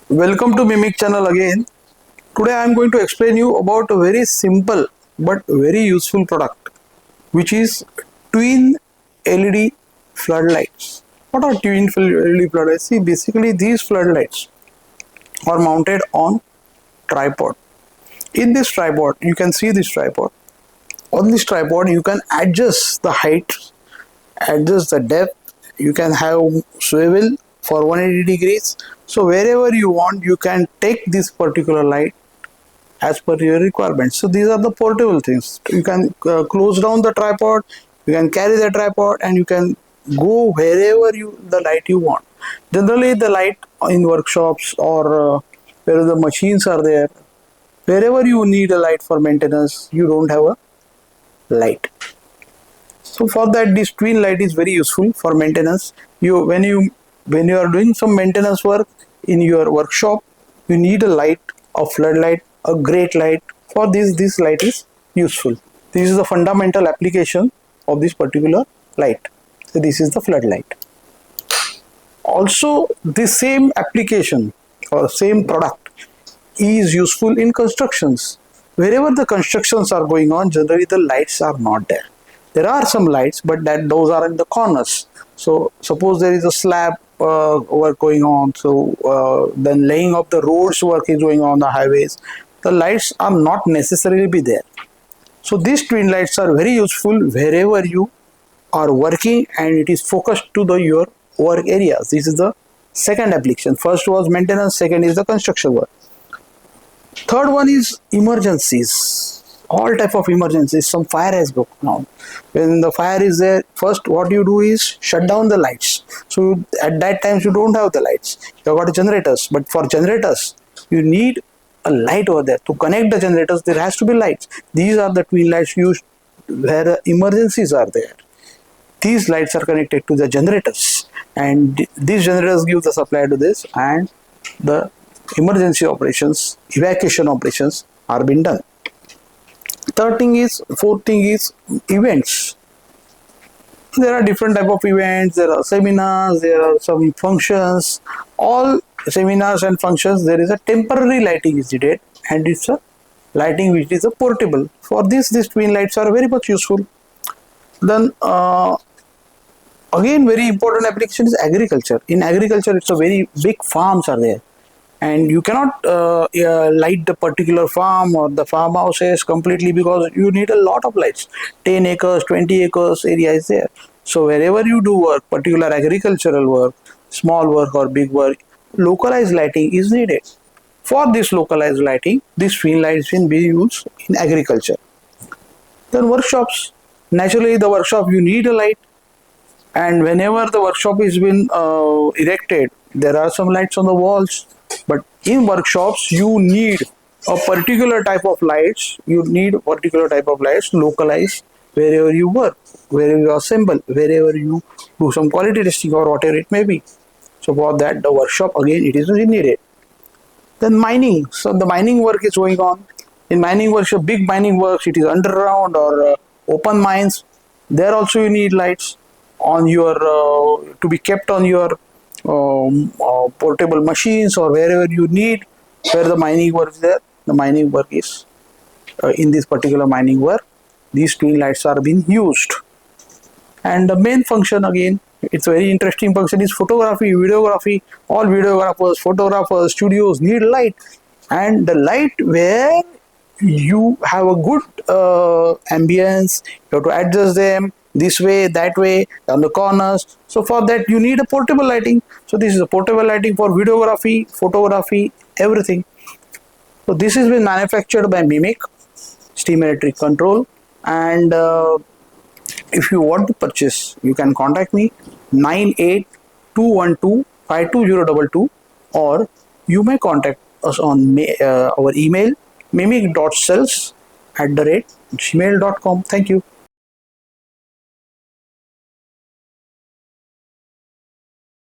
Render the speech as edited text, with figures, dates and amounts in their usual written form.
Welcome to Mimic channel again. Today I am going to explain you about a very simple but very useful product which is twin LED floodlights. What are twin LED floodlights? See, basically these floodlights are mounted on tripod. In this tripod, you can see this tripod. On this tripod, you can adjust the height, adjust the depth. You can have swivel for 180 degrees. So wherever you want, you can take this particular light as per your requirements. So these are the portable things. You can close down the tripod, you can carry the tripod, and you can go wherever the light you want. Generally, the light in workshops or where the machines are there, wherever you need a light for maintenance, you don't have a light. So for that, this twin light is very useful for maintenance. When you are doing some maintenance work in your workshop, you need a light, a floodlight, a great light. For this light is useful. This is the fundamental application of this particular light. So this is the floodlight. Also, the same application or same product is useful in constructions. Wherever the constructions are going on, generally the lights are not there. There are some lights, but those are in the corners. So suppose there is a slab work going on, so then laying of the roads work is going on the highways. The lights are not necessarily be there. So these twin lights are very useful wherever you are working and it is focused to your work areas. This is the second application. First was maintenance, second is the construction work. Third one is emergencies. All type of emergencies. Some fire has broken out. When the fire is there, first what you do is shut down the lights. So at that time you don't have the lights. You have got generators, but for generators you need a light over there. To connect the generators, there has to be lights. These are the twin lights used where emergencies are there. These lights are connected to the generators, and these generators give the supply to this, and the emergency operations, evacuation operations are being done. Fourth thing is events. There are different type of events. There are seminars, there are some functions. All seminars and functions, there is a temporary lighting is needed, and it's a lighting which is a portable. For this, these twin lights are very much useful. Then again, very important application is agriculture. In agriculture, it's a very big farms are there, and you cannot light the particular farm or the farmhouses completely because you need a lot of lights. 10 acres, 20 acres area is there. So wherever you do work, particular agricultural work, small work or big work, localized lighting is needed. For this localized lighting, these twin lights can be used in agriculture. Then workshops. Naturally, the workshop you need a light, and whenever the workshop is been erected, there are some lights on the walls. But in workshops, you need a particular type of lights. You need particular type of lights localized wherever you work, wherever you assemble, wherever you do some quality testing or whatever it may be. So for that, the workshop again it is needed. Then mining. So the mining work is going on. In mining workshop, big mining works, it is underground or open mines. There also you need lights on your to be kept on your portable machines or wherever you need, where the mining work is there. The mining work is in this particular mining work, these twin lights are being used. And the main function again, it's a very interesting function, is photography, videography. All videographers, photographers, studios need light, and the light where you have a good ambience, you have to adjust them this way, that way, on the corners. So for that you need a portable lighting. So this is a portable lighting for videography, photography, everything. So this has been manufactured by Mimic Steam Electric Control, and if you want to purchase, you can contact me 9821252022, or you may contact us on our email mimic.cells@gmail.com. Thank you.